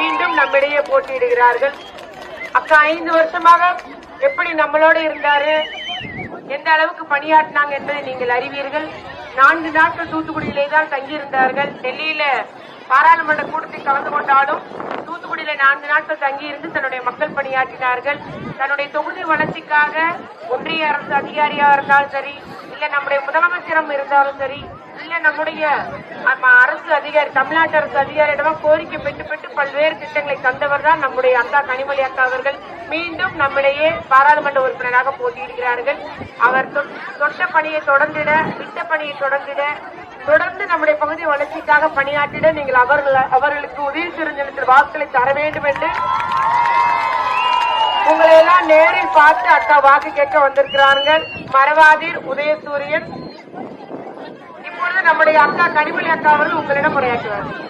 மீண்டும் நம்மிடையே போட்டியிடுகிறார்கள். அக்கா 5 வருஷமாக எப்படி நம்மளோட இருந்தாரு, எந்த அளவுக்கு பணியாற்றினாங்க என்பதை நீங்கள் அறிவீர்கள். 4 நாட்கள் தூத்துக்குடியிலே தான் தங்கியிருந்தார்கள். டெல்லியில பாராளுமன்ற கூட்டத்தில் கலந்து கொண்டாலும் தூத்துக்குடியில 4 நாட்கள் தங்கியிருந்து தன்னுடைய மக்கள் பணியாற்றினார்கள். தன்னுடைய தொகுதி வளர்ச்சிக்காக ஒன்றிய அரசு அதிகாரியாக இருந்தாலும் சரி, இல்ல நம்முடைய முதலமைச்சரும் இருந்தாலும் சரி, இல்ல நம்முடைய அரசு அதிகாரி, தமிழ்நாட்டு அரசு அதிகாரியிடம் கோரிக்கை பெற்று பல்வேறு திட்டங்களை தந்தவர் தான் நம்முடைய அக்கா கனிமொழி அக்கா அவர்கள். மீண்டும் நம்மிடையே பாராளுமன்ற உறுப்பினராக போட்டியிடுகிறார்கள். அவர் தொட்ட பணியை தொடர்ந்திட, விட்ட பணியை தொடர்ந்து நம்முடைய பகுதி வளர்ச்சிக்காக பணியாற்றிட நீங்கள் அவர்களுக்கு உதவி சிறுஞ்சனத்தில் வாக்குகளை தர வேண்டும் என்று உங்களை எல்லாம் நேரில் பார்த்து அக்கா வாக்கு கேட்க வந்திருக்கிறார்கள். மறவாதீர் உதயசூரியன். இப்பொழுது நம்முடைய அக்கா கனிமொழி அக்கா அவர்கள் உங்களிடம் உரையாற்றுவார்கள்.